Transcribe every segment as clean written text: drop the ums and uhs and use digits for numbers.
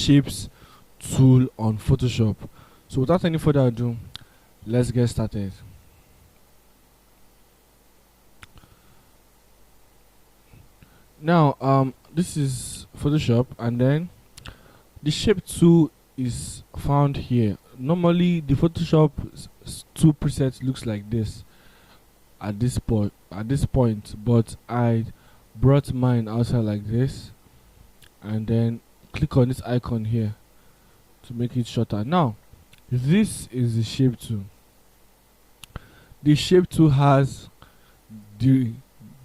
shapes tool on Photoshop. So without any further ado, let's get started. Now this is Photoshop, and then the shape tool is found here. Normally the Photoshop tool preset looks like this at this point, but I brought mine outside like this, and then click on this icon here to make it shorter. Now this is the shape tool. The shape tool has the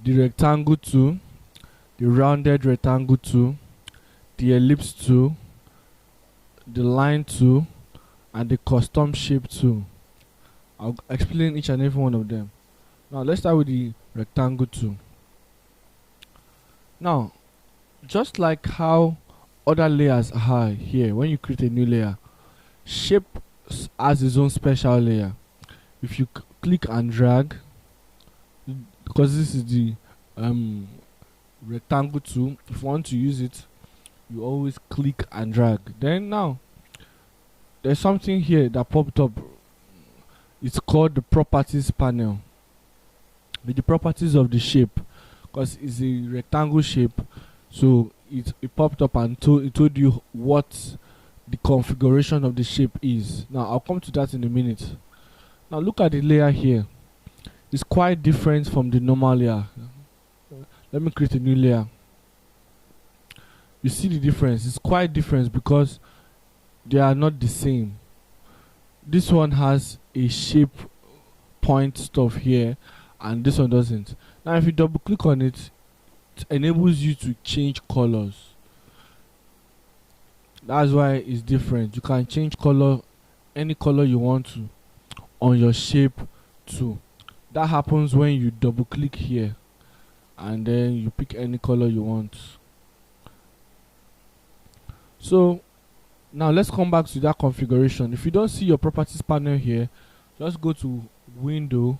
rectangle tool, the rounded rectangle tool, the ellipse tool, the line tool, and the custom shape tool. I'll explain each and every one of them. Now let's start with the rectangle tool. Now, just like how other layers are here, when you create a new layer, shape has its own special layer. If you click and drag, because this is the rectangle tool, if you want to use it, you always click and drag. Then now there's something here that popped up. It's called the properties panel. With the properties of the shape, because it's a rectangle shape, so it popped up and it told you what the configuration of the shape is. Now I'll come to that in a minute. Now look at the layer here. It's quite different from the normal layer. Let me create a new layer. You see the difference? It's quite different because they are not the same. This one has a shape point stuff here, and this one doesn't. Now if you double click on it, it enables you to change colors. That's why it's different. You can change color, any color you want to, on your shape tool. That happens when you double click here and then you pick any color you want. So now let's come back to that configuration. If you don't see your properties panel here, just go to window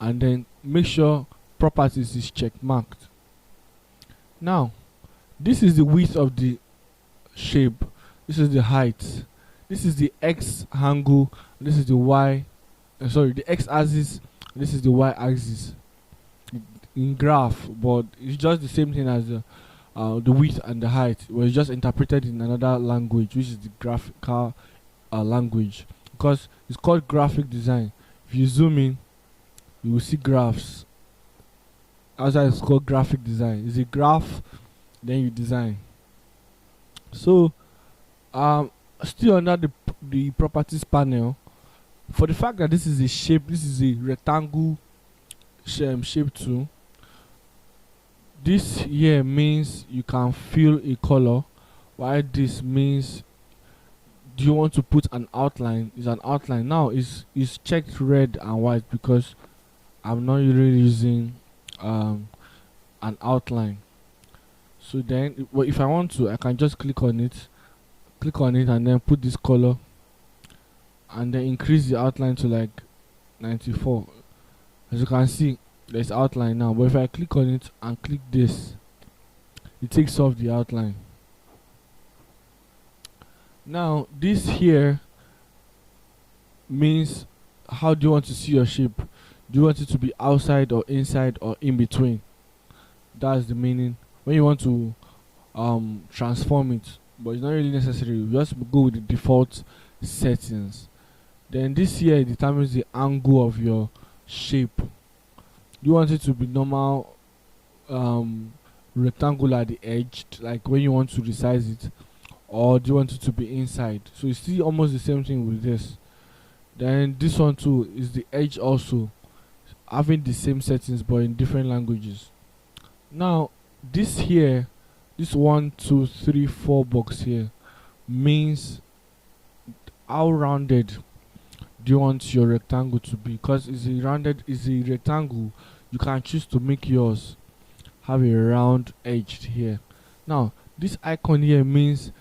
and then make sure properties is check marked. Now this is the width of the shape, this is the height, this is the x angle, this is the y the x axis, this is the y axis in graph, but it's just the same thing as the width and the height, but it's just interpreted in another language, which is the graphical language, because it's called graphic design. If you zoom in, you will see graphs. Outside it's called graphic design. It's a graph, then you design. So still under the properties panel, for the fact that this is a shape, this is a rectangle shape tool, this here means you can fill a color, while this means do you want to put an outline. Is an outline. Now is checked red and white because I'm not really using an outline. So then if I want to, I can just click on it and then put this color and then increase the outline to like 94. As you can see, there's outline now, but if I click on it and click this, it takes off the outline. Now this here means how do you want to see your shape. Do you want it to be outside or inside or in between? That's the meaning. When you want to transform it, but it's not really necessary, you just go with the default settings. Then this here determines the angle of your shape. Do you want it to be normal rectangular at the edge, like when you want to resize it, or do you want it to be inside? So you see almost the same thing with this. Then this one too is the edge, also having the same settings but in different languages. Now this here, this 1 2 3 4 box here means how rounded do you want your rectangle to be, because it's a rectangle. You can choose to make yours have a round edge here. Now this icon here means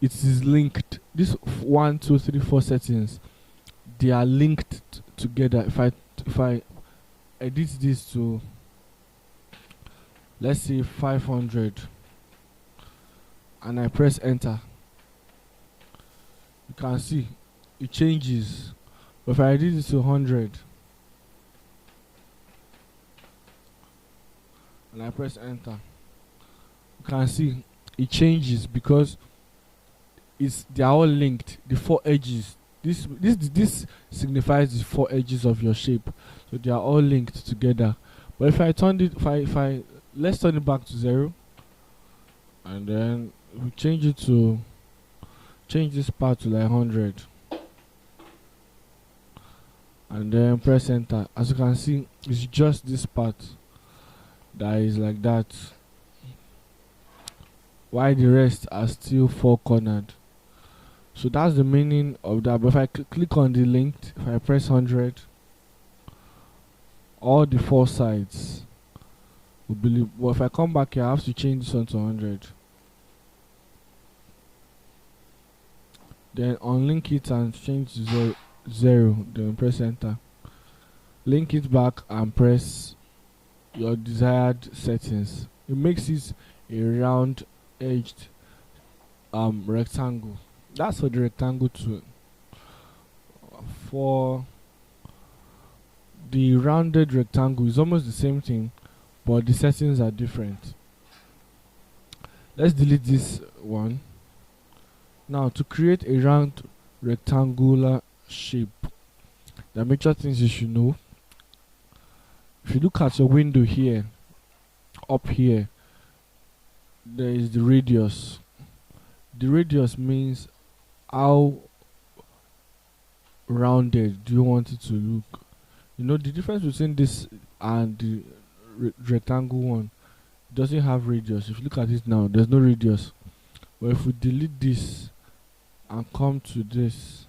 it is linked. This 1 2 3 4 settings, they are linked together. If I edit this to, let's say 500, and I press enter, you can see it changes. But if I did it to 100 and I press enter, you can see it changes because they are all linked. The four edges. This signifies the four edges of your shape, so they are all linked together. But if I turn it, if I let's turn it back to 0, and then we change this part to like 100, and then press enter. As you can see, it's just this part that is like that, while the rest are still four cornered. So that's the meaning of that. But if I click on the link, if I press 100, all the four sides will be. Well, if I come back here, I have to change this one to 100. Then unlink it and change to 0. Then press enter. Link it back and press your desired settings. It makes it a round edged rectangle. That's for the rectangle tool. For the rounded rectangle, it's almost the same thing, but the settings are different. Let's delete this one. Now, to create a round rectangular shape, there are major things you should know. If you look at your window here, up here, there is the radius. The radius means how rounded do you want it to look. You know, the difference between this and the rectangle one doesn't have radius. If you look at it now, there's no radius. But if we delete this and come to this,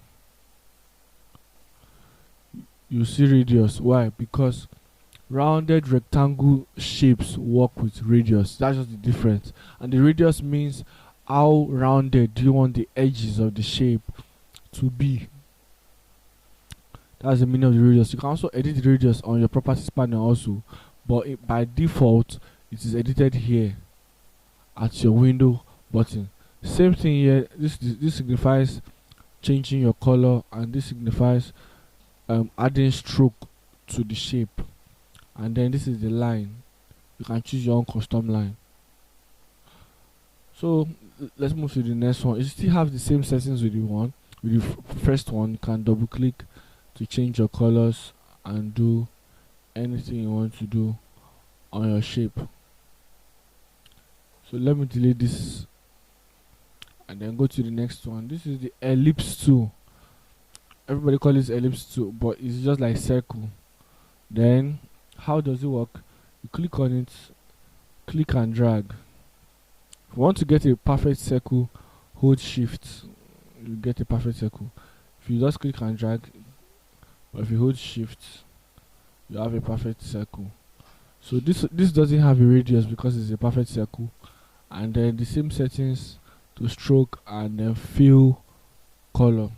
you see radius. Why? Because rounded rectangle shapes work with radius. That's just the difference. And the radius means how rounded do you want the edges of the shape to be. That's the meaning of the radius. You can also edit the radius on your properties panel also, but by default it is edited here at your window button. Same thing here. This signifies changing your color, and this signifies adding stroke to the shape. And then this is the line. You can choose your own custom line. So let's move to the next one. You still have the same settings with the first one. You can double click to change your colors and do anything you want to do on your shape. So let me delete this and then go to the next one. This is the Ellipse Tool. Everybody calls it Ellipse Tool, but it's just like circle. Then how does it work? You click on it, click and drag. If you want to get a perfect circle, hold shift, you get a perfect circle. If you just click and drag, but if you hold shift, you have a perfect circle. So this doesn't have a radius because it's a perfect circle. And then the same settings to stroke and then fill color.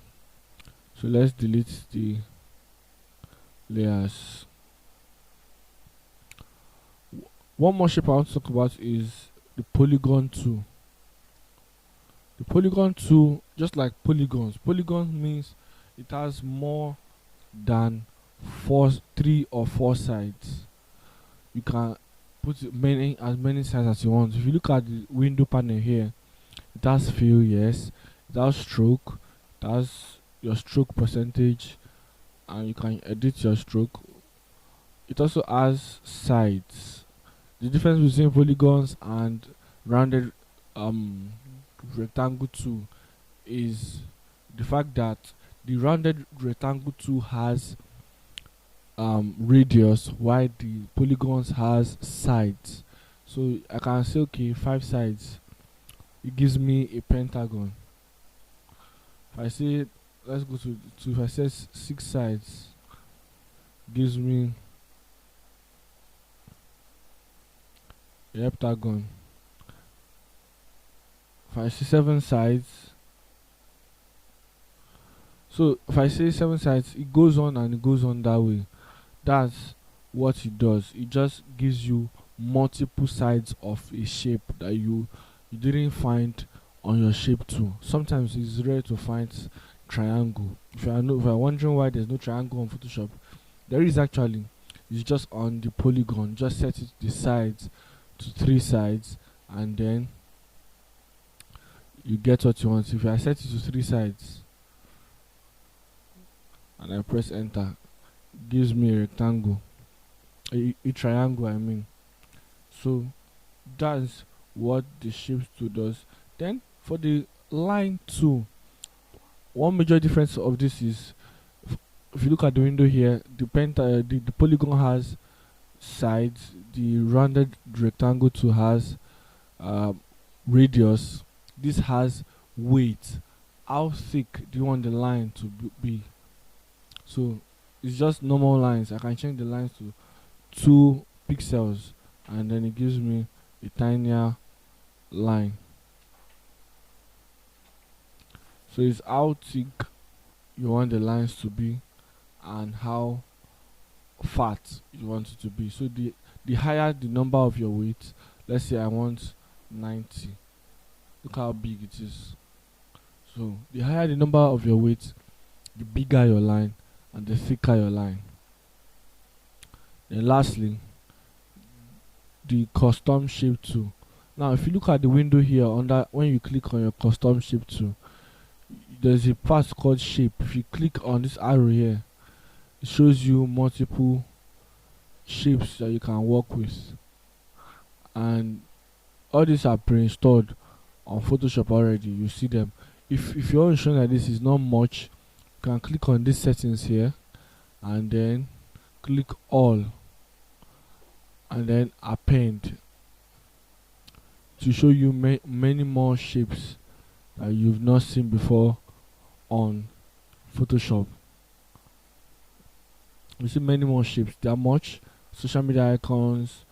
So let's delete the layers. One more shape I want to talk about is the Polygon tool. The Polygon tool, just like polygons, polygon means it has more than 3 or 4 sides. You can put as many sides as you want. If you look at the window panel here, it has fill, yes, it has stroke, it has your stroke percentage, and you can edit your stroke. It also has sides. The difference between polygons and rounded rectangle tool is the fact that the rounded rectangle tool has radius, while the polygons has sides. So I can say, okay, 5 sides, it gives me a pentagon. If I say, let's go to if I say 6 sides, it gives me a heptagon. If I say 7 sides, so if I say 7 sides, it goes on and it goes on that way. That's what it does. It just gives you multiple sides of a shape that you didn't find on your shape tool. Sometimes it's rare to find triangle. If you are wondering why there's no triangle on Photoshop, there is actually. It's just on the polygon. Just set it the sides to 3 sides, and then you get what you want. If I set it to 3 sides and I press enter, it gives me a rectangle, a triangle I mean. So that's what the shape tool does. Then for the line tool, one major difference of this is, if you look at the window here, the polygon has sides, the rounded rectangle tool has radius. This has weight. How thick do you want the line to be? So it's just normal lines. I can change the lines to 2 pixels, and then it gives me a tinier line. So it's how thick you want the lines to be and how fat you want it to be. So the higher the number of your weight, let's say I want 90. Look how big it is. So the higher the number of your weight, the bigger your line and the thicker your line. Then lastly, the custom shape tool. Now if you look at the window here, when you click on your custom shape tool, there's a part called shape. If you click on this arrow here, it shows you multiple shapes that you can work with, and all these are pre-installed on Photoshop already. You see them. If you want to show that this is not much, you can click on these settings here and then click all and then append to show you many more shapes that you've not seen before on Photoshop. You see many more shapes. There are much social media icons,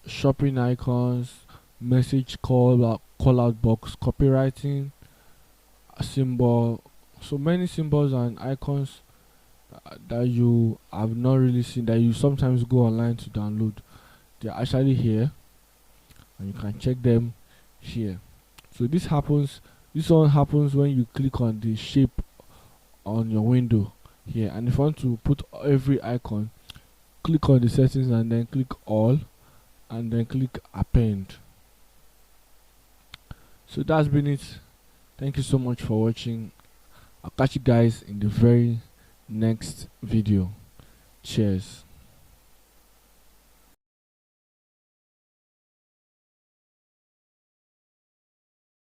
shopping icons, message call out box, copywriting, a symbol. So many symbols and icons that you have not really seen, that you sometimes go online to download. They're actually here, and you can check them here. So this one happens when you click on the shape on your window here, and if you want to put every icon, click on the settings and then click all and then click append. So that's been it. Thank you so much for watching. I'll catch you guys in the very next video. Cheers.